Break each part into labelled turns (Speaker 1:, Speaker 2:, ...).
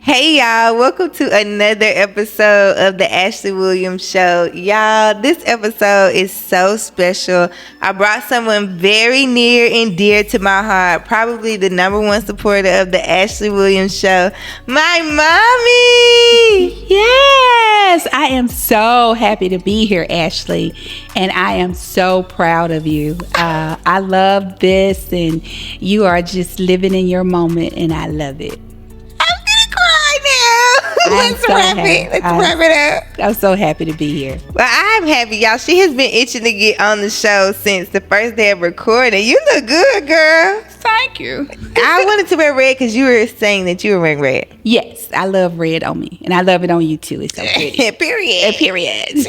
Speaker 1: Hey y'all, welcome to another episode of the Ashley Williams Show. Y'all, this episode is so special. I brought someone very near and dear to my heart, probably the number one supporter of the Ashley Williams Show, my mommy.
Speaker 2: Yes, I am so happy to be here, Ashley, and I am so proud of you. I love this, and you are just living in your moment, and I love it.
Speaker 1: Let's wrap it up.
Speaker 2: I'm so happy to be here.
Speaker 1: Well, I'm happy, y'all. She has been itching to get on the show since the first day of recording. You look good, girl.
Speaker 2: Thank you.
Speaker 1: I wanted to wear red because you were saying that you were wearing red.
Speaker 2: Yes, I love red on me, and I love it on you too. It's so pretty.
Speaker 1: Period.
Speaker 2: Period.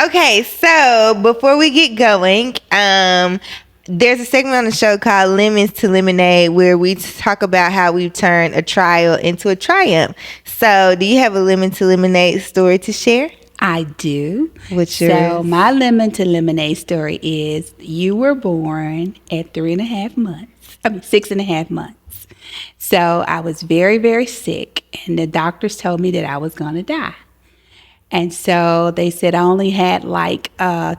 Speaker 1: Okay, so before we get going, there's a segment on the show called Lemons to Lemonade where we talk about how we've turned a trial into a triumph. So do you have a lemon to lemonade story to share?
Speaker 2: I do.
Speaker 1: What's yours?
Speaker 2: So my lemon to lemonade story is you were born at 6.5 months. So I was very, very sick, and the doctors told me that I was going to die. And so they said I only had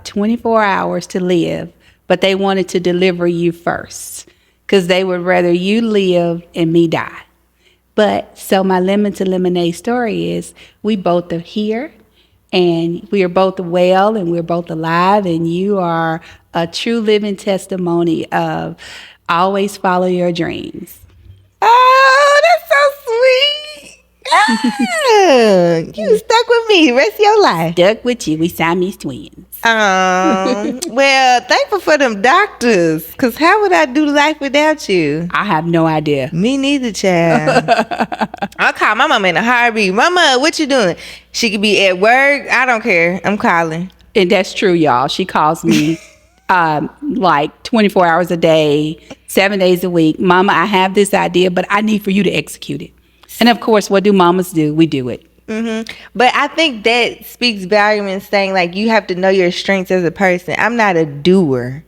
Speaker 2: 24 hours to live, but they wanted to deliver you first because they would rather you live and me die. But so my lemon to lemonade story is we both are here and we are both well and we're both alive, and you are a true living testimony of always follow your dreams.
Speaker 1: Oh, that's so sweet. You stuck with me the rest of your life.
Speaker 2: Stuck with you. We Siamese twins.
Speaker 1: Well, thankful for them doctors, because how would I do life without you?
Speaker 2: I have no idea.
Speaker 1: Me neither, child. I'll call my mama in a heartbeat. Mama, what you doing? She could be at work. I don't care. I'm calling.
Speaker 2: And that's true, y'all. She calls me 24 hours a day, 7 days a week. Mama, I have this idea, but I need for you to execute it. And of course, what do mamas do? We do it.
Speaker 1: Mm-hmm. But I think that speaks volume in saying you have to know your strengths as a person. I'm not a doer.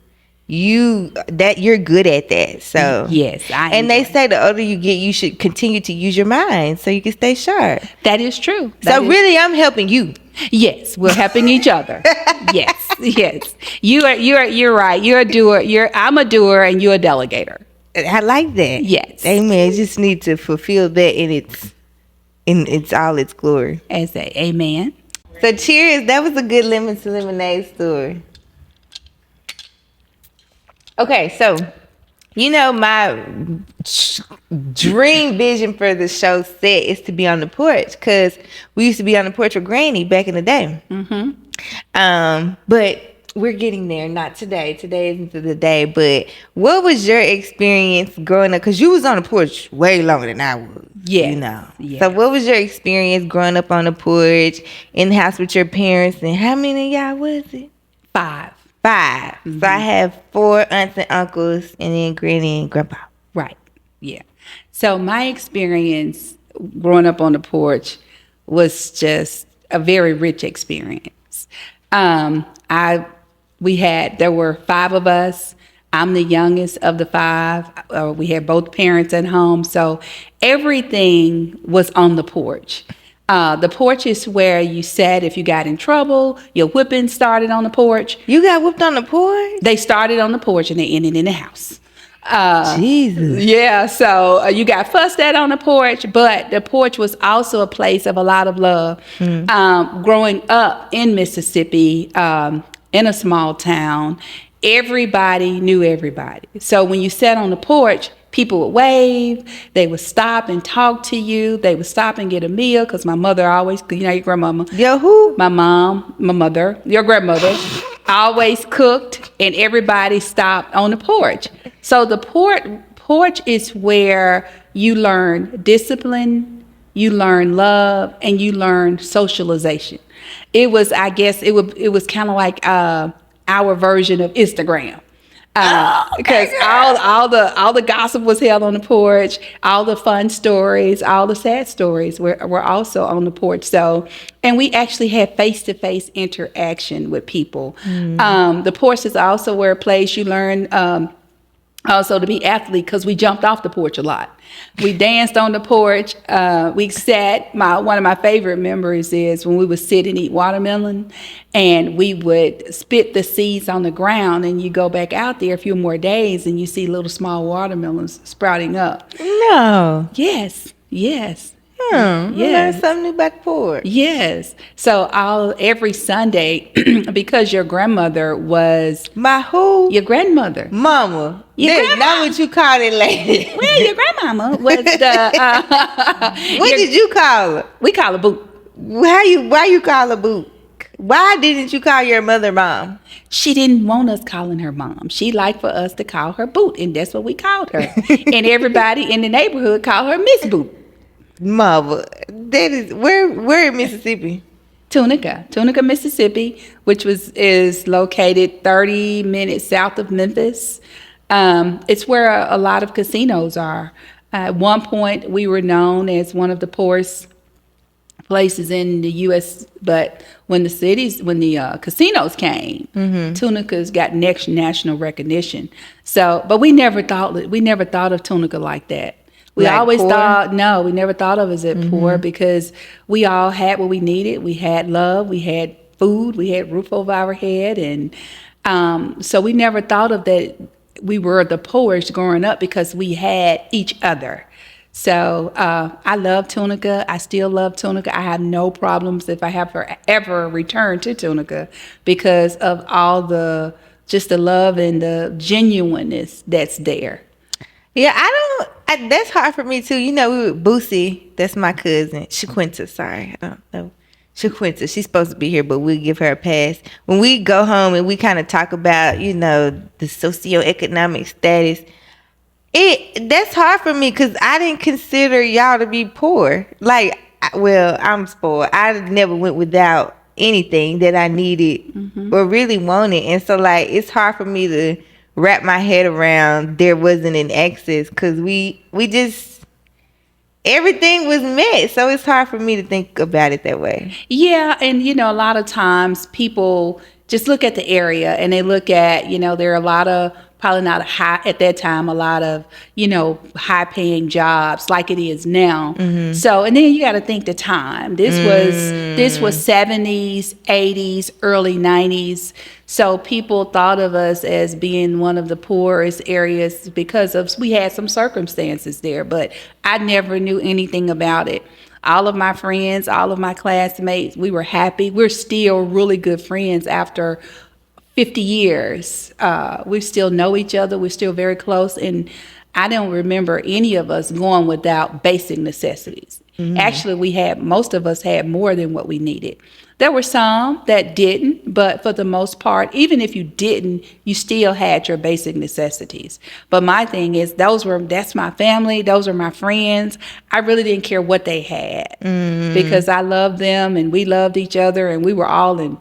Speaker 1: You're good at that. So
Speaker 2: yes,
Speaker 1: and they say the older you get, you should continue to use your mind so you can stay sharp.
Speaker 2: That is true.
Speaker 1: Really, I'm helping you.
Speaker 2: Yes, we're helping each other. Yes. You're right. You're a doer. I'm a doer, and you're a delegator.
Speaker 1: I like that.
Speaker 2: Yes.
Speaker 1: Amen. Just need to fulfill that in its all its glory.
Speaker 2: Amen.
Speaker 1: So cheers. That was a good lemon to lemonade story. Okay, so my dream vision for the show set is to be on the porch, because we used to be on the porch with Granny back in the day. Mm-hmm. But we're getting there. Not today. Today isn't the day. But what was your experience growing up? Because you was on the porch way longer than I was.
Speaker 2: Yeah.
Speaker 1: So what was your experience growing up on the porch in the house with your parents? And how many of y'all was it?
Speaker 2: 5.
Speaker 1: Mm-hmm. So I have 4 aunts and uncles, and then Granny and Grandpa.
Speaker 2: Right. Yeah. So my experience growing up on the porch was just a very rich experience. There were 5 of us. I'm the youngest of the 5. We had both parents at home. So everything was on the porch. The porch is where you sat if you got in trouble. Your whipping started on the porch.
Speaker 1: You got whipped on the porch?
Speaker 2: They started on the porch and they ended in the house.
Speaker 1: Jesus.
Speaker 2: Yeah, so you got fussed at on the porch, but the porch was also a place of a lot of love. Growing up in Mississippi, in a small town, everybody knew everybody. So when you sat on the porch, people would wave, they would stop and talk to you, they would stop and get a meal, because my mother always, your grandmama.
Speaker 1: Yo, who?
Speaker 2: My mom, my mother, your grandmother, always cooked, and everybody stopped on the porch. So the porch is where you learn discipline, you learn love, and you learn socialization. It was, I guess, it was kind of like our version of Instagram. Because all the gossip was held on the porch, all the fun stories, all the sad stories were also on the porch. So, and we actually had face-to-face interaction with people. The porch is also where a place you learn Also to be athlete, because we jumped off the porch a lot. We danced on the porch. We sat. One of my favorite memories is when we would sit and eat watermelon, and we would spit the seeds on the ground, and you go back out there a few more days, and you see little small watermelons sprouting up.
Speaker 1: No.
Speaker 2: Yes, yes.
Speaker 1: I
Speaker 2: Yes.
Speaker 1: learned something new about the porch.
Speaker 2: Yes. So every Sunday, because your grandmother was
Speaker 1: My who?
Speaker 2: your grandmother.
Speaker 1: Mama.
Speaker 2: Your
Speaker 1: That's
Speaker 2: grandma.
Speaker 1: not what you call it, lady.
Speaker 2: Well, your grandmama was the.
Speaker 1: What did you call her?
Speaker 2: We call her Boot.
Speaker 1: Why you call her Boot? Why didn't you call your mother Mom?
Speaker 2: She didn't want us calling her Mom. She liked for us to call her Boot, and that's what we called her. And everybody in the neighborhood called her Miss Boot.
Speaker 1: Mother. That is where in Mississippi?
Speaker 2: Tunica, Mississippi, which is located 30 minutes south of Memphis. It's where a lot of casinos are. At one point, we were known as one of the poorest places in the U.S., but when the casinos came, Tunica's got national recognition. So, but we never thought of Tunica like that. We
Speaker 1: Like
Speaker 2: always
Speaker 1: poor?
Speaker 2: we never thought of us as poor, because we all had what we needed. We had love, we had food, we had roof over our head, and so we never thought of that we were the poorest growing up, because we had each other. So I love Tunica. I still love Tunica. I have no problems if I have ever return to Tunica, because of all the love and the genuineness that's there.
Speaker 1: Yeah, that's hard for me too. You know, we were Boosie, that's my cousin. Shaquinta, sorry. I don't know. Shaquinta, she's supposed to be here, but we'll give her a pass. When we go home and we kind of talk about, you know, the socioeconomic status, that's hard for me, because I didn't consider y'all to be poor. Like, well, I'm spoiled. I never went without anything that I needed or really wanted. And so, like, it's hard for me to wrap my head around there wasn't an excess, because we just, everything was met. So it's hard for me to think about it that way.
Speaker 2: Yeah, and a lot of times people just look at the area, and they look at, there are a lot of, probably not at that time, a lot of, high paying jobs like it is now. So, and then you got to think the time. This was 70s, 80s, early 90s. So people thought of us as being one of the poorest areas because we had some circumstances there, but I never knew anything about it. All of my friends, all of my classmates, we were happy. We're still really good friends after 50 years. We still know each other. We're still very close. And I don't remember any of us going without basic necessities. Actually, most of us had more than what we needed. There were some that didn't, but for the most part, even if you didn't, you still had your basic necessities. But my thing is, that's my family. Those are my friends. I really didn't care what they had because I loved them and we loved each other, and we were all in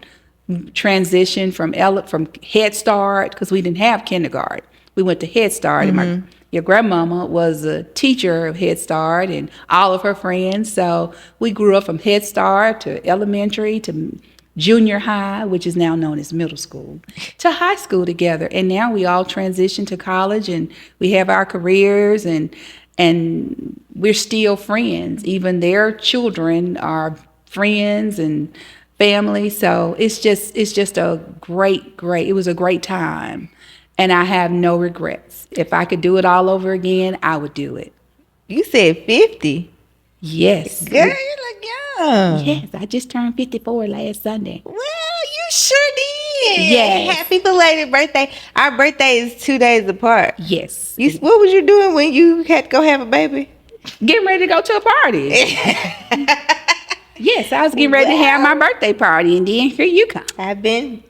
Speaker 2: transition from Head Start, because we didn't have kindergarten. We went to Head Start, and your grandmama was a teacher of Head Start and all of her friends. So we grew up from Head Start to elementary to junior high, which is now known as middle school, to high school together. And now we all transitioned to college, and we have our careers, and we're still friends. Even their children are friends and family. So it's just a it was a great time. And I have no regrets. If I could do it all over again, I would do it.
Speaker 1: You said 50.
Speaker 2: Yes.
Speaker 1: Girl, you look young.
Speaker 2: Yes, I just turned 54 last Sunday.
Speaker 1: Well, you sure did.
Speaker 2: Yes.
Speaker 1: Happy belated birthday. Our birthday is 2 days apart.
Speaker 2: Yes.
Speaker 1: What was you doing when you had to go have a baby?
Speaker 2: Getting ready to go to a party. Yes, I was getting ready to have my birthday party, and then here you come.
Speaker 1: I've been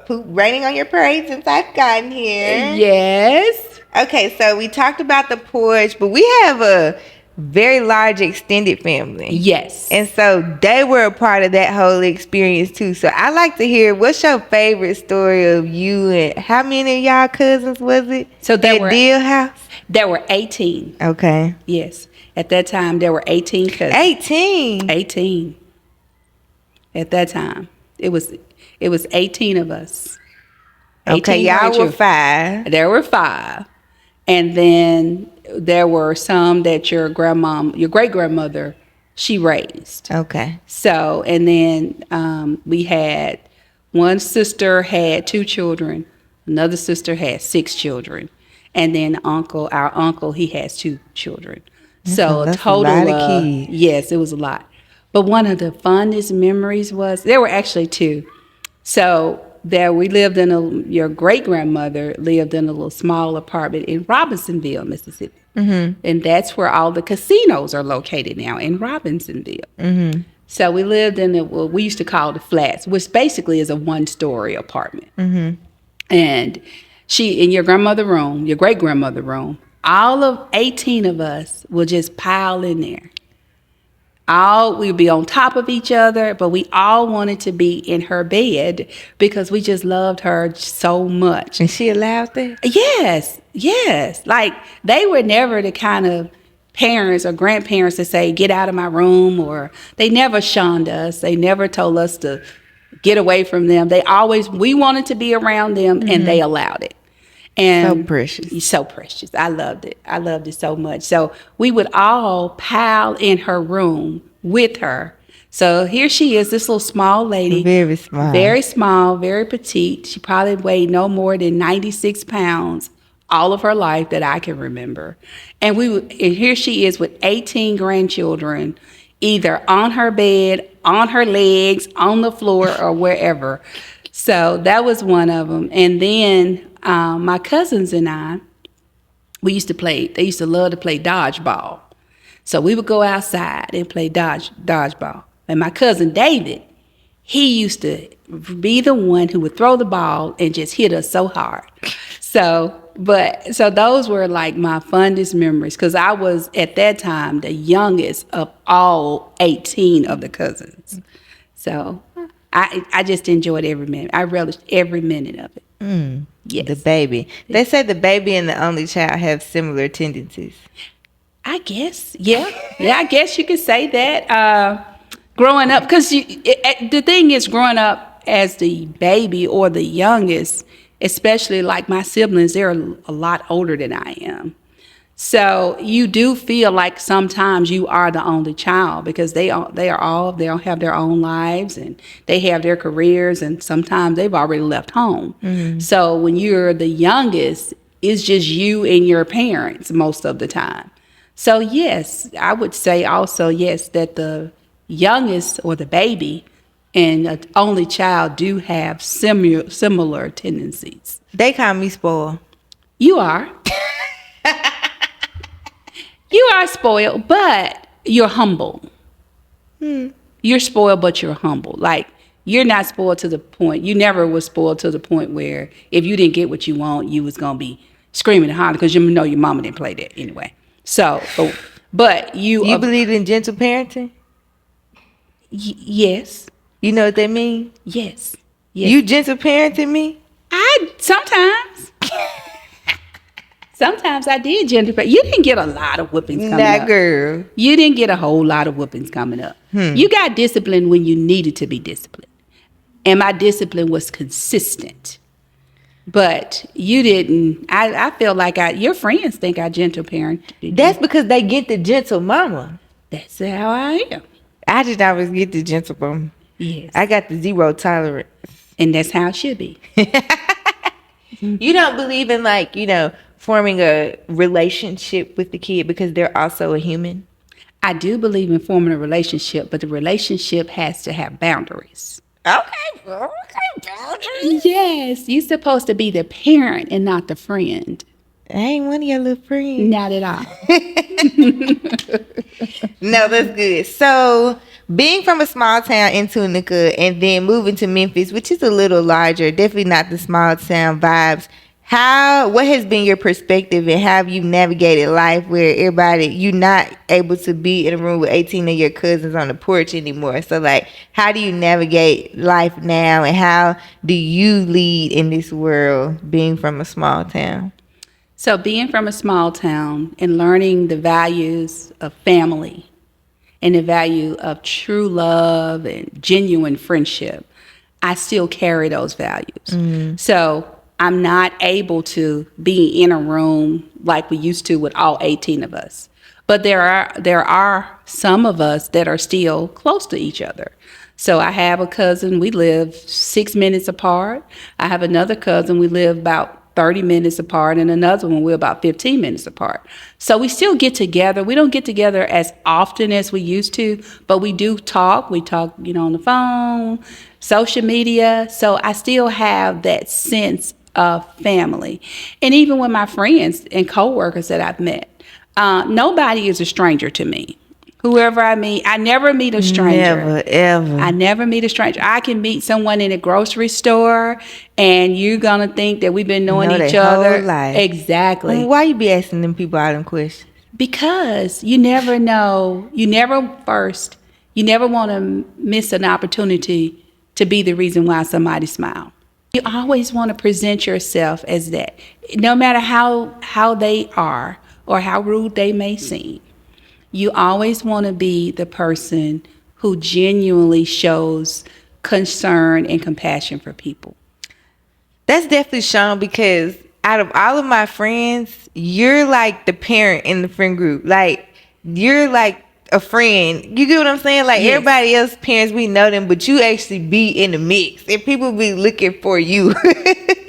Speaker 1: raining on your parade since I've gotten here.
Speaker 2: Yes.
Speaker 1: Okay, so we talked about the porch, but we have a very large extended family.
Speaker 2: Yes.
Speaker 1: And so they were a part of that whole experience too. So I like to hear, what's your favorite story of you, and how many of y'all cousins was it?
Speaker 2: So
Speaker 1: Deal House?
Speaker 2: There were 18.
Speaker 1: Okay.
Speaker 2: Yes. At that time, there were 18 cousins.
Speaker 1: 18?
Speaker 2: 18. At that time. It was 18 of us.
Speaker 1: Okay, y'all were 5.
Speaker 2: There were 5. And then there were some that your great grandmother, she raised.
Speaker 1: Okay.
Speaker 2: So, and then we had one sister had 2 children, another sister had 6 children, and then our uncle, he has 2 children. So
Speaker 1: That's
Speaker 2: total
Speaker 1: a lot of kids.
Speaker 2: yes, it was a lot. But one of the fondest memories was there were actually 2. So there we lived your great grandmother lived in a little small apartment in Robinsonville, Mississippi. And that's where all the casinos are located now, in Robinsonville. So we lived in what we used to call the flats, which basically is a 1-story apartment. And in your great grandmother room, all of 18 of us would just pile in there. We'd be on top of each other, but we all wanted to be in her bed because we just loved her so much.
Speaker 1: And she allowed that?
Speaker 2: Yes. Like, they were never the kind of parents or grandparents to say, get out of my room, or they never shunned us. They never told us to get away from them. We wanted to be around them, and they allowed it. And
Speaker 1: so precious.
Speaker 2: So precious. I loved it. I loved it so much. So we would all pile in her room with her. So here she is, this little small lady.
Speaker 1: Very small.
Speaker 2: Very small, very petite. She probably weighed no more than 96 pounds all of her life that I can remember. And here she is with 18 grandchildren, either on her bed, on her legs, on the floor, or wherever. So that was one of them. And then my cousins and I, they used to love to play dodgeball. So we would go outside and play dodgeball. And my cousin David, he used to be the one who would throw the ball and just hit us so hard. So those were like my fondest memories, because I was at that time the youngest of all 18 of the cousins. So I just enjoyed every minute. I relished every minute of it. Yes.
Speaker 1: The baby. They say the baby and the only child have similar tendencies.
Speaker 2: I guess. Yeah. I guess you could say that. Growing up, because the thing is, growing up as the baby or the youngest, especially like my siblings, they're a lot older than I am. So you do feel like sometimes you are the only child, because they all have their own lives and they have their careers, and sometimes they've already left home. So when you're the youngest, it's just you and your parents most of the time. So yes, I would say also yes, that the youngest or the baby and the only child do have similar tendencies.
Speaker 1: They call me spoiled.
Speaker 2: You are. You are spoiled, but you're humble. You're spoiled, but you're humble. Like, you're not spoiled to the point, you never was spoiled to the point where if you didn't get what you want, you was going to be screaming and hollering, because you know your mama didn't play that anyway. So, but you...
Speaker 1: You believe in gentle parenting?
Speaker 2: Yes.
Speaker 1: You know what that means?
Speaker 2: Yes.
Speaker 1: You gentle parenting me?
Speaker 2: Sometimes I did gentle parent. You didn't get a lot of whoopings coming up.
Speaker 1: Nah, girl.
Speaker 2: You didn't get a whole lot of whoopings coming up. You got disciplined when you needed to be disciplined. And my discipline was consistent. But you didn't. I feel like your friends think I gentle parent.
Speaker 1: That's because they get the gentle mama.
Speaker 2: That's how I am.
Speaker 1: I just always get the gentle mama.
Speaker 2: Yes.
Speaker 1: I got the 0 tolerance.
Speaker 2: And that's how it should be.
Speaker 1: You don't believe in, like, forming a relationship with the kid because they're also a human?
Speaker 2: I do believe in forming a relationship, but the relationship has to have boundaries.
Speaker 1: Okay, boundaries.
Speaker 2: Yes, you're supposed to be the parent and not the friend.
Speaker 1: I ain't one of your little friends.
Speaker 2: Not at all.
Speaker 1: No, that's good. So, being from a small town in Tunica and then moving to Memphis, which is a little larger, definitely not the small town vibes. What has been your perspective, and how have you navigated life where you're not able to be in a room with 18 of your cousins on the porch anymore? So, like, how do you navigate life now, and how do you lead in this world being from a small town?
Speaker 2: So being from a small town and learning the values of family and the value of true love and genuine friendship, I still carry those values. So I'm not able to be in a room like we used to with all 18 of us. But there are some of us that are still close to each other. So I have a cousin, we live 6 minutes apart. I have another cousin, we live about 30 minutes apart, and another one, we're about 15 minutes apart. So we still get together. We don't get together as often as we used to, but we do talk. We talk, on the phone, social media. So I still have that sense of family. And even with my friends and coworkers that I've met, nobody is a stranger to me. Whoever I meet, I never meet a stranger.
Speaker 1: Never, ever.
Speaker 2: I never meet a stranger. I can meet someone in a grocery store, and you're going to think that we've been knowing each other.
Speaker 1: Whole life.
Speaker 2: Exactly.
Speaker 1: Why you be asking them people all them questions?
Speaker 2: Because you never know. You never want to miss an opportunity to be the reason why somebody smiles. You always want to present yourself as that, no matter how they are or how rude they may seem. You always want to be the person who genuinely shows concern and compassion for people.
Speaker 1: That's definitely shown, because out of all of my friends, you're like the parent in the friend group. Like, you're like a friend. You get what I'm saying? Like,
Speaker 2: Yes.
Speaker 1: Everybody else, parents, we know them, but you actually be in the mix. And people be looking for you.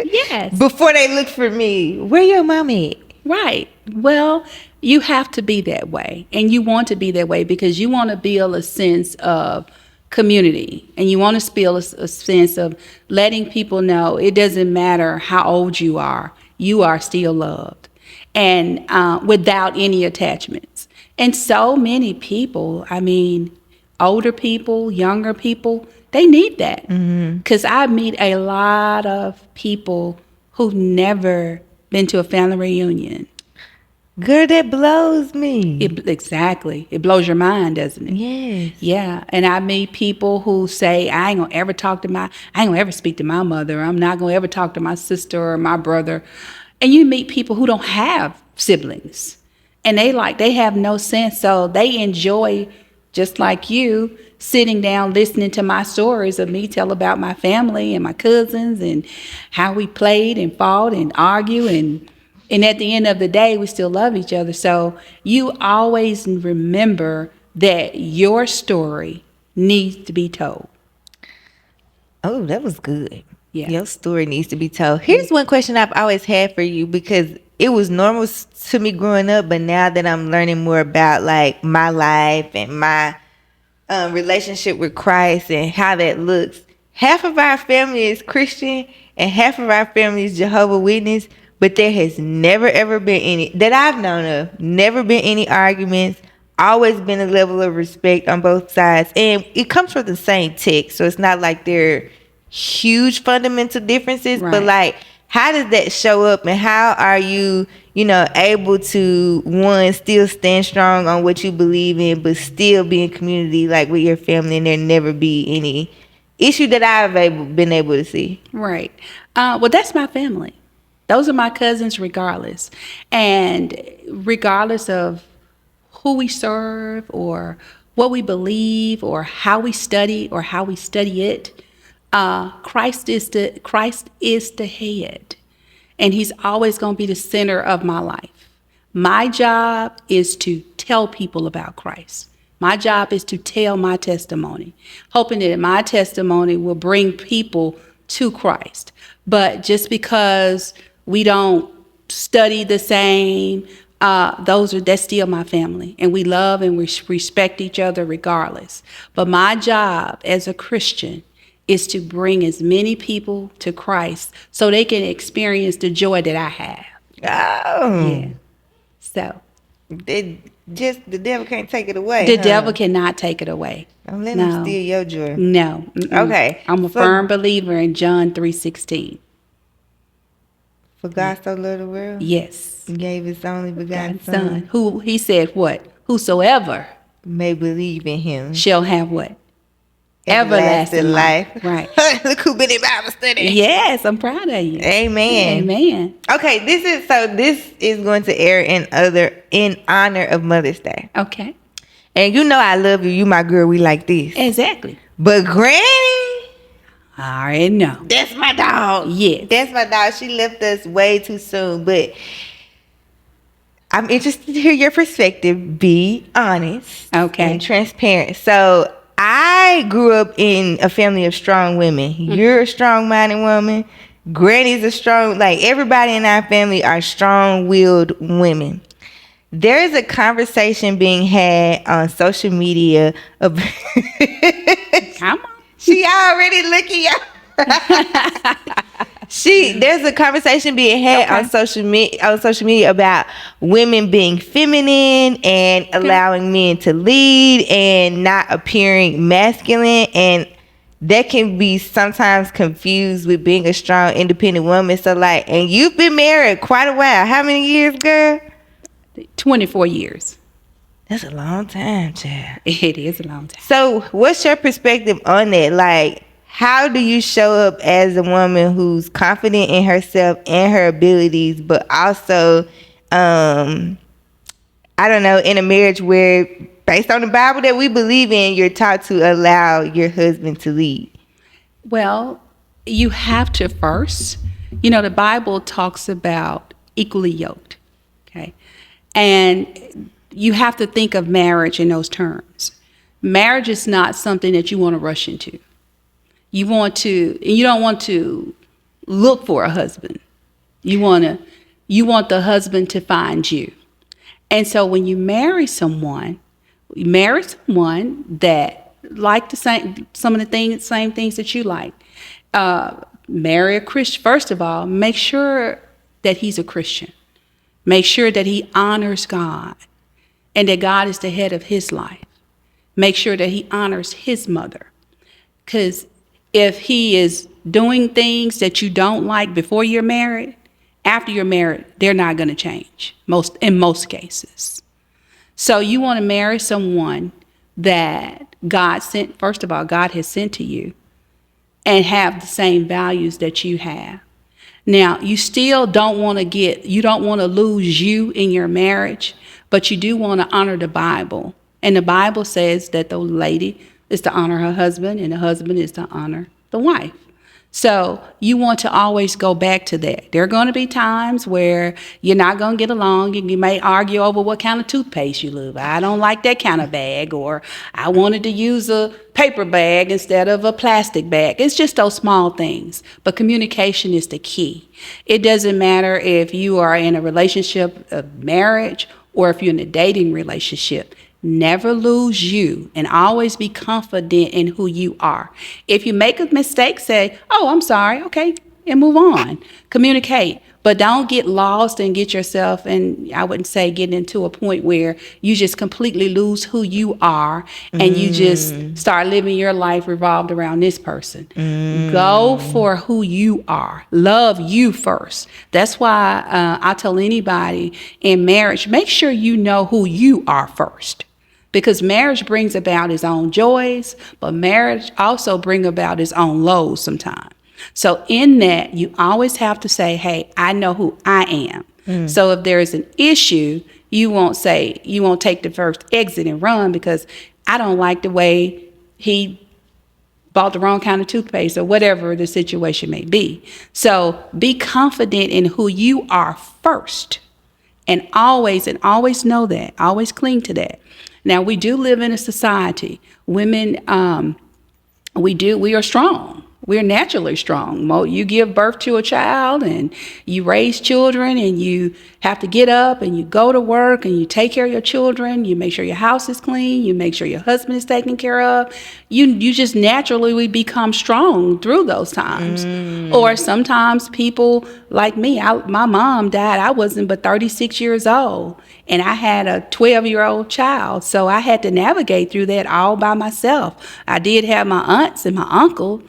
Speaker 2: Yes.
Speaker 1: Before they look for me. Where your mom at?
Speaker 2: Right. Well, you have to be that way, and you want to be that way because you want to build a sense of community, and you want to build a sense of letting people know it doesn't matter how old you are still loved, and without any attachments. And so many people, older people, younger people, they need that, because I meet a lot of people who've never been to a family reunion.
Speaker 1: Girl, that blows me.
Speaker 2: Exactly. It blows your mind, doesn't it?
Speaker 1: Yes.
Speaker 2: Yeah. And I meet people who say, I ain't gonna ever speak to my mother. I'm not gonna ever talk to my sister or my brother. And you meet people who don't have siblings. And they have no sense. So they enjoy, just like you, sitting down listening to my stories of me tell about my family and my cousins and how we played and fought and argued, and at the end of the day, we still love each other. So you always remember that your story needs to be told.
Speaker 1: Oh, that was good.
Speaker 2: Yeah.
Speaker 1: Your story needs to be told. Here's one question I've always had for you, because it was normal to me growing up, but now that I'm learning more about like my life and my relationship with Christ and how that looks, half of our family is Christian and half of our family is Jehovah's Witness. But there has never, ever been any, that I've known of, never been any arguments, always been a level of respect on both sides. And it comes from the same text, so it's not like they're huge fundamental differences. Right. But like, how does that show up, and how are you, able to, one, still stand strong on what you believe in, but still be in community like with your family, and there never be any issue that I've been able to see?
Speaker 2: Right. Well, that's my family. Those are my cousins regardless. And regardless of who we serve or what we believe or how we study it, Christ is the head. And he's always going to be the center of my life. My job is to tell people about Christ. My job is to tell my testimony, hoping that my testimony will bring people to Christ. But just because we don't study the same, that's still my family. And we love and we respect each other regardless. But my job as a Christian is to bring as many people to Christ so they can experience the joy that I have.
Speaker 1: Oh.
Speaker 2: Yeah. So.
Speaker 1: The devil can't take it away.
Speaker 2: The devil cannot take it away.
Speaker 1: Don't let him steal your joy.
Speaker 2: No.
Speaker 1: Okay.
Speaker 2: I'm a firm believer in John 3:16.
Speaker 1: For God so loved the world?
Speaker 2: Yes.
Speaker 1: He gave his only begotten Son.
Speaker 2: Who he said what? Whosoever
Speaker 1: may believe in him
Speaker 2: shall have what? Everlasting life. Right.
Speaker 1: Look who been in Bible study.
Speaker 2: Yes, I'm proud of you.
Speaker 1: Amen.
Speaker 2: Amen.
Speaker 1: Okay, this is going to air in honor of Mother's Day.
Speaker 2: Okay.
Speaker 1: And I love you. You my girl. We like this.
Speaker 2: Exactly.
Speaker 1: But Granny,
Speaker 2: I already know.
Speaker 1: That's my dog.
Speaker 2: Yes.
Speaker 1: That's my dog. She left us way too soon, but I'm interested to hear your perspective. Be honest,
Speaker 2: Okay.
Speaker 1: and transparent. So I grew up in a family of strong women. You're a strong-minded woman. Granny's a strong, like everybody in our family are strong-willed women. There is a conversation being had on social media about
Speaker 2: Come on.
Speaker 1: she already looking y'all. There's a conversation being had on social media about women being feminine and allowing men to lead and not appearing masculine, and that can be sometimes confused with being a strong, independent woman. So like, and you've been married quite a while. How many years, girl?
Speaker 2: 24 years.
Speaker 1: That's a long time, child.
Speaker 2: It is a long time.
Speaker 1: So what's your perspective on that? Like, how do you show up as a woman who's confident in herself and her abilities, but also, I don't know, in a marriage where, based on the Bible that we believe in, you're taught to allow your husband to lead?
Speaker 2: Well, you have to first, the Bible talks about equally yoked, okay? And you have to think of marriage in those terms. Marriage is not something that you want to rush into. You don't want to look for a husband. You want the husband to find you. And so when you marry someone that like some of the same things that you like. Marry a Christian. First of all, make sure that he's a Christian. Make sure that he honors God and that God is the head of his life. Make sure that he honors his mother. Because if he is doing things that you don't like before you're married, after you're married, they're not going to change in most cases. So you want to marry someone that God sent, first of all, God has sent to you and have the same values that you have. Now, you still don't want to lose you in your marriage, but you do want to honor the Bible. And the Bible says that the lady is to honor her husband and the husband is to honor the wife. So you want to always go back to that. There are going to be times where you're not going to get along. You may argue over what kind of toothpaste you love. I don't like that kind of bag, or I wanted to use a paper bag instead of a plastic bag. It's just those small things. But communication is the key. It doesn't matter if you are in a relationship of marriage or if you're in a dating relationship. Never lose you and always be confident in who you are. If you make a mistake, say, "Oh, I'm sorry," okay, and move on. Communicate, but don't get lost and get yourself, and I wouldn't say get into a point where you just completely lose who you are and you just start living your life revolved around this person. Go for who you are. Love you first. That's why I tell anybody in marriage, make sure you know who you are first. Because marriage brings about its own joys, but marriage also brings about its own lows sometimes. So in that, you always have to say, "Hey, I know who I am." So if there is an issue, you won't take the first exit and run because I don't like the way he bought the wrong kind of toothpaste or whatever the situation may be. So be confident in who you are first. And always know that. Always cling to that. Now, we do live in a society. Women, we are strong. We're naturally strong. You give birth to a child and you raise children and you have to get up and you go to work and you take care of your children. You make sure your house is clean. You make sure your husband is taken care of. You just naturally become strong through those times. Or sometimes people like me, my mom died. I wasn't but 36 years old and I had a 12-year-old child. So I had to navigate through that all by myself. I did have my aunts and my uncle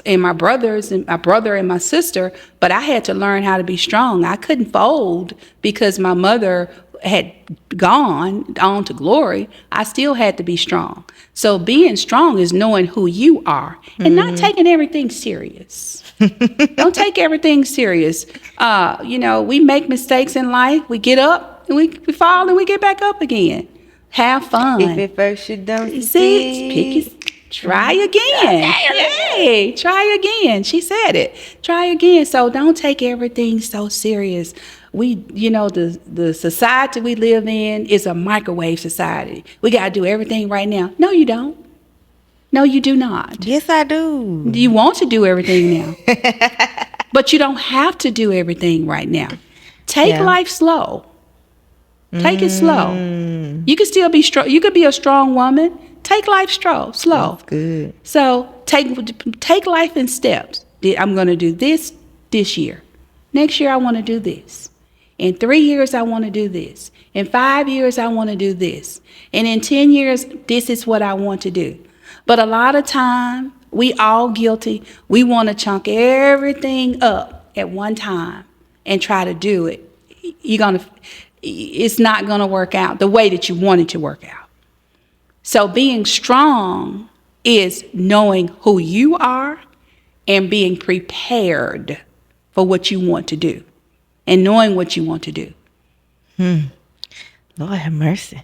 Speaker 2: and my brothers and my brother and my sister, but I had to learn how to be strong. I couldn't fold because my mother had gone on to glory. I still had to be strong. So being strong is knowing who you are and not taking everything serious. Don't take everything serious. We make mistakes in life. We get up and we fall and we get back up again. Have fun.
Speaker 1: If at first you don't
Speaker 2: see, Try again. Hey, try again. She said it. Try again. So don't take everything so serious. The society we live in is a microwave society. We got to do everything right now. No, you don't. No, you do not.
Speaker 1: Yes, I do.
Speaker 2: You want to do everything now. But you don't have to do everything right now. Take life slow. Take it slow. You can still be strong. You could be a strong woman. Take life slow.
Speaker 1: That's good.
Speaker 2: So take life in steps. I'm going to do this year. Next year, I want to do this. In 3 years, I want to do this. In 5 years, I want to do this. And in 10 years, this is what I want to do. But a lot of time, we all guilty. We want to chunk everything up at one time and try to do it. It's not going to work out the way that you want it to work out. So being strong is knowing who you are and being prepared for what you want to do and knowing what you want to do.
Speaker 1: Lord have mercy.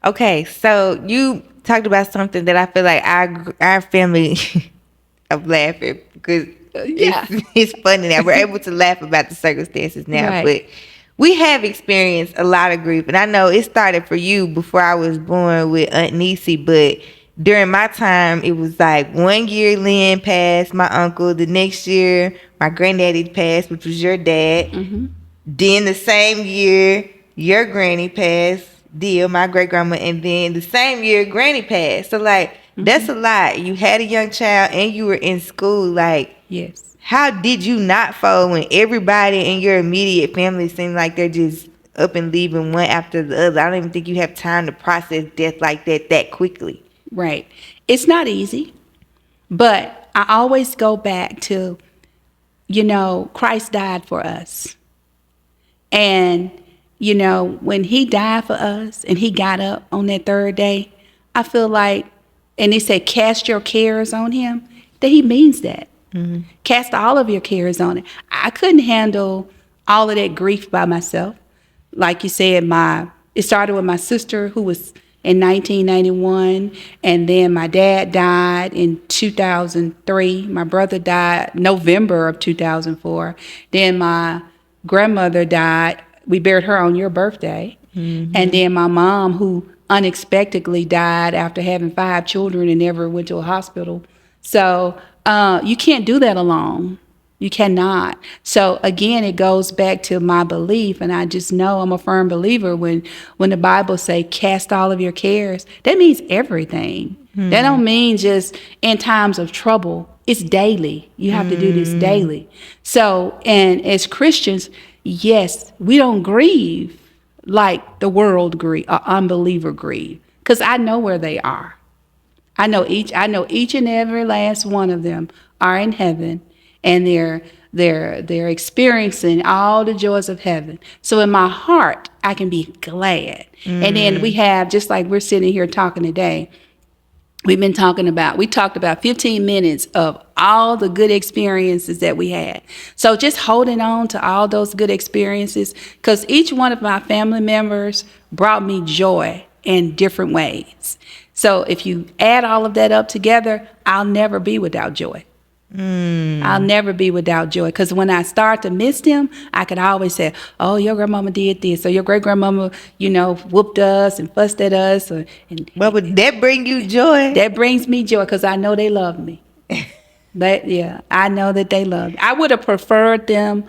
Speaker 1: Okay, so you talked about something that I feel like our family, I'm laughing because it's funny now. We're able to laugh about the circumstances now,
Speaker 2: Right.
Speaker 1: but we have experienced a lot of grief. And I know it started for you before I was born with Aunt Niecy, but during my time, it was like 1 year Lynn passed, my uncle. The next year, my granddaddy passed, which was your dad.
Speaker 2: Mm-hmm.
Speaker 1: Then the same year, your granny passed, Deal, my great grandma, and then the same year, Granny passed. So like, that's a lot. You had a young child and you were in school. Like,
Speaker 2: Yes.
Speaker 1: how did you not fold when everybody in your immediate family seemed like they're just up and leaving one after the other? I don't even think you have time to process death like that quickly.
Speaker 2: Right. It's not easy, but I always go back to, Christ died for us. And, when he died for us and he got up on that third day, I feel like, and they said, cast your cares on him, that he means that. Mm-hmm. Cast all of your cares on it. I couldn't handle all of that grief by myself. Like you said, it started with my sister who was in 1991, and then my dad died in 2003. My brother died November of 2004. Then my grandmother died. We buried her on your birthday. Mm-hmm. And then my mom, who unexpectedly died after having 5 children and never went to a hospital. So you can't do that alone. You cannot. So again, it goes back to my belief, and I just know I'm a firm believer when the Bible say cast all of your cares. That means everything. Mm-hmm. That don't mean just in times of trouble. It's daily. You have to do this daily. So, and as Christians, yes, we don't grieve like the world grieve or unbeliever grieve, because I know where they are. I know each and every last one of them are in heaven, and they're experiencing all the joys of heaven. So in my heart, I can be glad. And then we have, just like we're sitting here talking today, we talked about 15 minutes of all the good experiences that we had. So just holding on to all those good experiences, because each one of my family members brought me joy in different ways. So if you add all of that up together, I'll never be without joy. I'll never be without joy, because when I start to miss them, I could always say, oh, your grandmama did this, or your great grandmama, whooped us and fussed at us.
Speaker 1: Well, would that bring you joy?
Speaker 2: That brings me joy, because I know they love me. I know that they love me. I would have preferred them,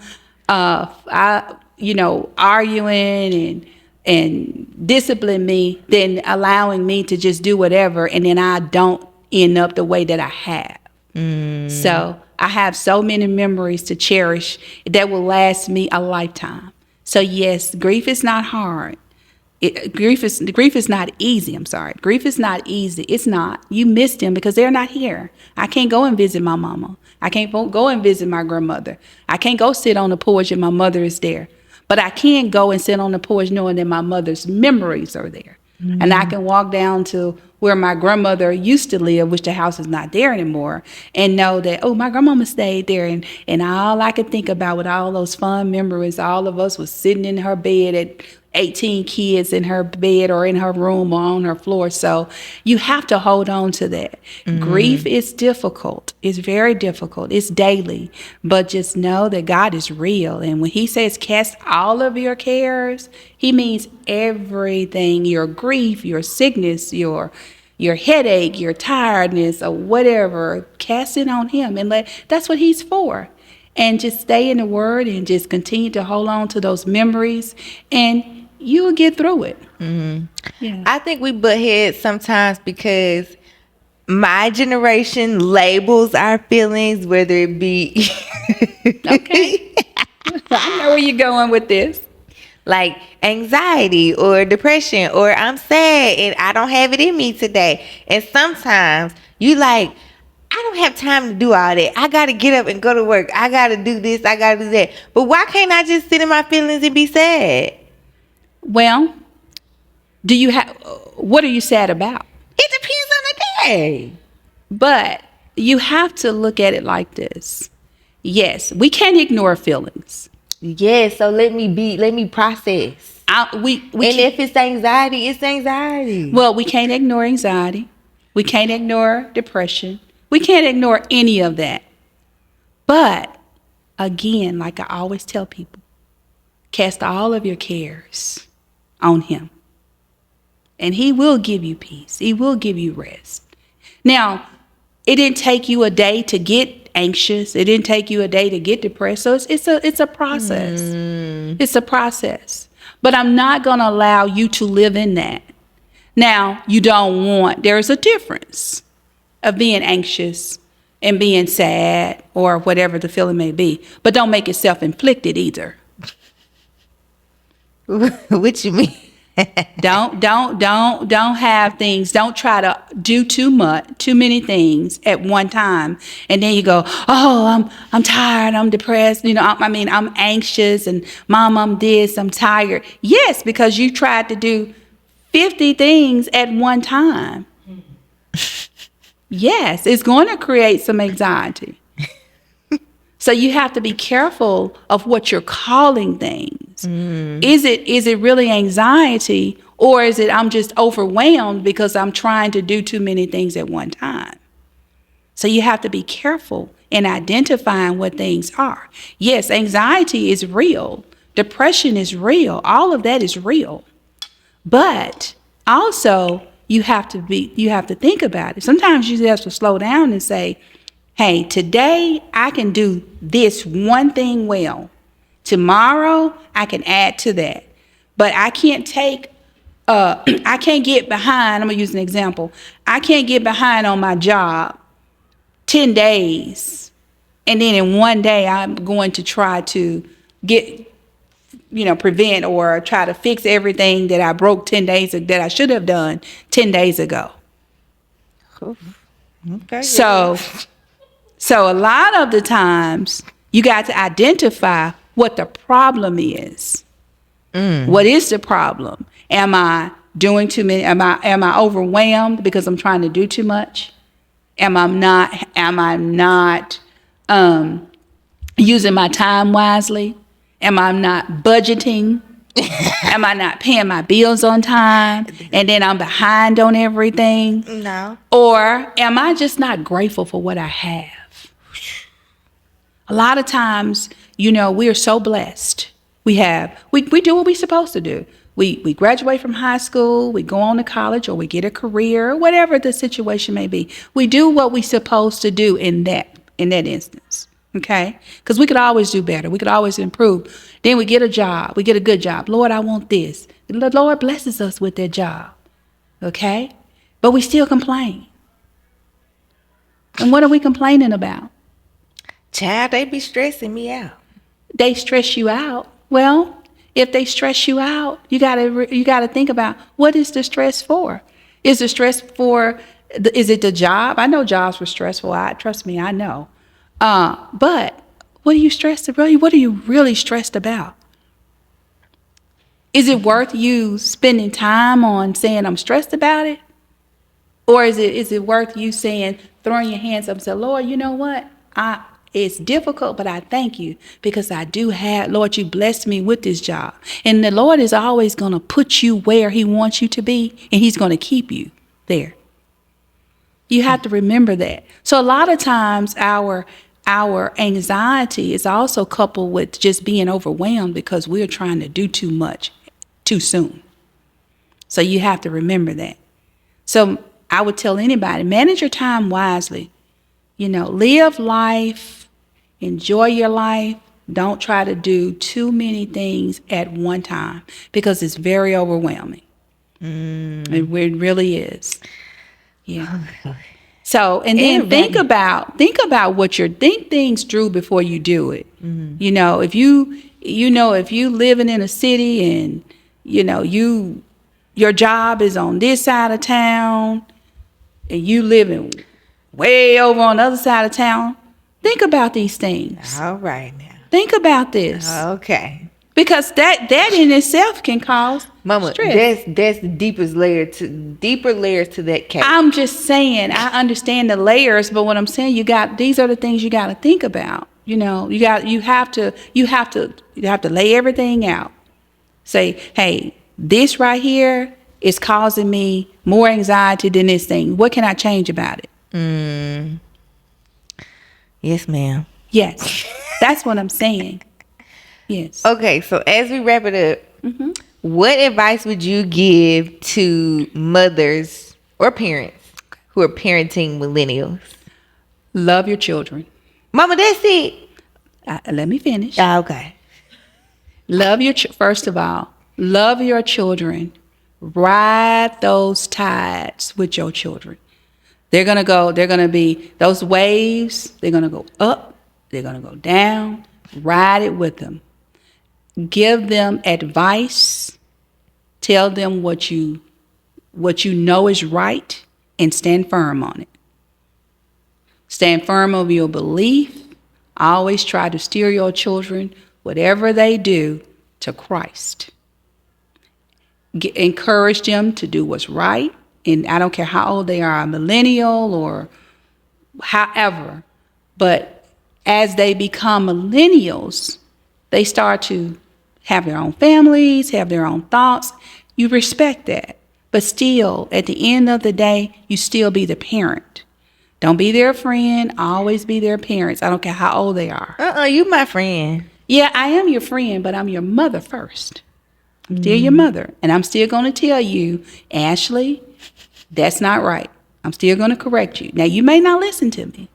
Speaker 2: arguing and discipline me than allowing me to just do whatever, and then I don't end up the way that I have. So I have so many memories to cherish that will last me a lifetime. So yes, grief is not hard. Grief is not easy. I'm sorry. Grief is not easy. It's not. You miss them because they're not here. I can't go and visit my mama. I can't go and visit my grandmother. I can't go sit on the porch and my mother is there. But I can go and sit on the porch knowing that my mother's memories are there. Mm-hmm. And I can walk down to where my grandmother used to live, which the house is not there anymore, and know that, oh, my grandmama stayed there. And all I could think about with all those fun memories, all of us was sitting in her bed 18 kids in her bed or in her room or on her floor. So you have to hold on to that. Grief is difficult. It's very difficult. It's daily. But just know that God is real. And when he says cast all of your cares, he means everything, your grief, your sickness, your headache, your tiredness, or whatever, cast it on him and that's what he's for. And just stay in the word and just continue to hold on to those memories and you will get through it. Yeah.
Speaker 1: I think we butt heads sometimes because my generation labels our feelings, whether it be
Speaker 2: Okay. I know where you're going with this.
Speaker 1: like anxiety or depression or I'm sad and I don't have it in me today. And sometimes you like, I don't have time to do all that. I got to get up and go to work. I got to do this. I got to do that. But why can't I just sit in my feelings and be sad?
Speaker 2: Well, what are you sad about?
Speaker 1: It depends on the day.
Speaker 2: But you have to look at it like this. Yes, we can't ignore feelings.
Speaker 1: Yeah, so let me process. If it's anxiety, it's anxiety.
Speaker 2: Well, we can't ignore anxiety. We can't ignore depression. We can't ignore any of that. But again, like I always tell people, cast all of your cares on him. And he will give you peace. He will give you rest. Now, it didn't take you a day to get anxious. It didn't take you a day to get depressed. So it's a process. It's a process. But I'm not going to allow you to live in that. Now, there's a difference of being anxious and being sad or whatever the feeling may be. But don't make it self-inflicted either.
Speaker 1: What you mean?
Speaker 2: Don't have things. Don't try to do too many things at one time, and then you go, oh, I'm tired, I'm depressed. I'm anxious, and mom, I'm this, I'm tired. Yes, because you tried to do 50 things at one time. Yes, it's going to create some anxiety. So you have to be careful of what you're calling things. Is it really anxiety, or is it I'm just overwhelmed because I'm trying to do too many things at one time? So you have to be careful in identifying what things are. Yes, anxiety is real. Depression is real. All of that is real. But also you have to think about it. Sometimes you have to slow down and say, hey, today I can do this one thing well. Tomorrow I can add to that. But I can't I can't get behind. I'm going to use an example. I can't get behind on my job 10 days. And then in one day I'm going to try to prevent or try to fix everything that I broke 10 days that I should have done 10 days ago.
Speaker 1: Okay.
Speaker 2: So a lot of the times you got to identify what the problem is. What is the problem? Am I doing too many? Am I overwhelmed because I'm trying to do too much? Am I not using my time wisely? Am I not budgeting? Am I not paying my bills on time and then I'm behind on everything?
Speaker 1: No.
Speaker 2: Or am I just not grateful for what I have? A lot of times, we are so blessed. We do what we're supposed to do. We graduate from high school, we go on to college, or we get a career, whatever the situation may be. We do what we're supposed to do in that instance. Okay? Because we could always do better. We could always improve. Then we get a job. We get a good job. Lord, I want this. The Lord blesses us with that job. Okay? But we still complain. And what are we complaining about?
Speaker 1: Child, they be stressing me out.
Speaker 2: They stress you out. Well, if they stress you out, you gotta think about, what is the stress for? Is the stress for? Is it the job? I know jobs were stressful. Trust me, I know. But what are you stressed about? What are you really stressed about? Is it worth you spending time on saying I'm stressed about it, or is it worth you saying, throwing your hands up and saying, Lord, you know what? It's difficult, but I thank you because I do have, Lord, you blessed me with this job. And the Lord is always going to put you where he wants you to be, and he's going to keep you there. You have to remember that. So a lot of times our anxiety is also coupled with just being overwhelmed because we're trying to do too much too soon. So you have to remember that. So I would tell anybody, manage your time wisely. Live life, enjoy your life. Don't try to do too many things at one time because it's very overwhelming. It really is. Yeah. So, and then think about think things through before you do it. If you living in a city and your job is on this side of town and you living way over on the other side of town, think about these things.
Speaker 1: All right now.
Speaker 2: Think about this.
Speaker 1: Okay.
Speaker 2: Because that in itself can cause
Speaker 1: Mama,
Speaker 2: stress.
Speaker 1: that's the deeper layers to that cake.
Speaker 2: I'm just saying, I understand the layers, but what I'm saying, these are the things you got to think about. You have to lay everything out. Say, hey, this right here is causing me more anxiety than this thing. What can I change about it?
Speaker 1: Yes, ma'am.
Speaker 2: Yes, that's what I'm saying. Yes.
Speaker 1: Okay, so as we wrap it up, what advice would you give to mothers or parents who are parenting millennials?
Speaker 2: Love your children.
Speaker 1: Mama, that's it.
Speaker 2: Let me finish.
Speaker 1: Okay.
Speaker 2: First of all, love your children. Ride those tides with your children. They're going to be those waves. They're going to go up. They're going to go down. Ride it with them. Give them advice. Tell them what you know is right and stand firm on it. Stand firm over your belief. Always try to steer your children, whatever they do, to Christ. Encourage them to do what's right. And I don't care how old they are, a millennial or however. But as they become millennials, they start to have their own families, have their own thoughts. You respect that. But still, at the end of the day, you still be the parent. Don't be their friend. Always be their parents. I don't care how old they are.
Speaker 1: You my friend.
Speaker 2: Yeah, I am your friend, but I'm your mother first. I'm still your mother. And I'm still going to tell you, Ashley, that's not right. I'm still going to correct you. Now, you may not listen to me,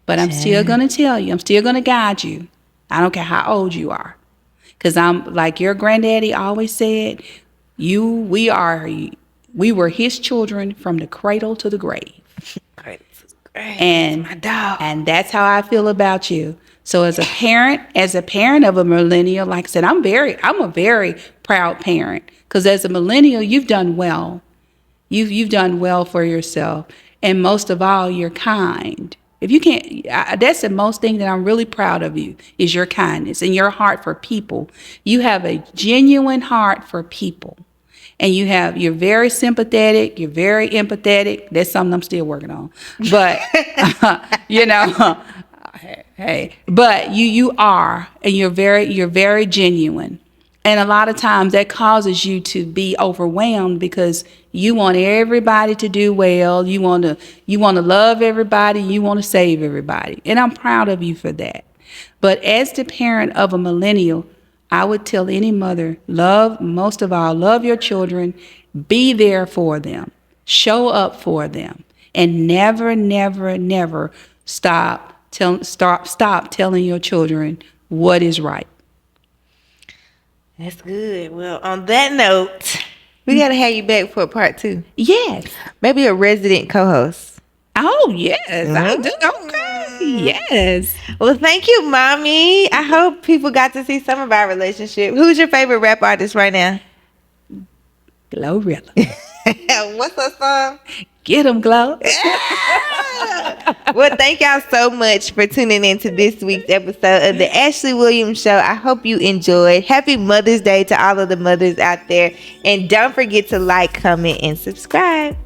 Speaker 2: but I'm still going to tell you. I'm still going to guide you. I don't care how old you are. Because I'm like your granddaddy always said, we were his children from the cradle to the grave. And
Speaker 1: my dog.
Speaker 2: And that's how I feel about you. So as a parent of a millennial, like I said, I'm a very proud parent because as a millennial, you've done well. You've done well for yourself. And most of all, you're kind. If you can't, that's the most thing that I'm really proud of you is your kindness and your heart for people. You have a genuine heart for people. And you're very sympathetic. You're very empathetic. That's something I'm still working on. But, hey, but you are, and you're very genuine. And a lot of times that causes you to be overwhelmed because you want everybody to do well. You want to love everybody. You want to save everybody. And I'm proud of you for that. But as the parent of a millennial, I would tell any mother, most of all, love your children, be there for them, show up for them, and never, never, never stop telling your children what is right.
Speaker 1: That's good. Well, on that note, we got to have you back for a part 2.
Speaker 2: Yes.
Speaker 1: Maybe a resident co-host.
Speaker 2: Oh, yes. I do. Okay. Yes.
Speaker 1: Well, thank you, Mommy. I hope people got to see some of our relationship. Who's your favorite rap artist right now?
Speaker 2: Glorilla.
Speaker 1: What's her song?
Speaker 2: Get 'em, Glow.
Speaker 1: Well, thank y'all so much for tuning in to this week's episode of the Ashley Williams Show. I hope you enjoyed. Happy Mother's Day to all of the mothers out there. And don't forget to like, comment, and subscribe.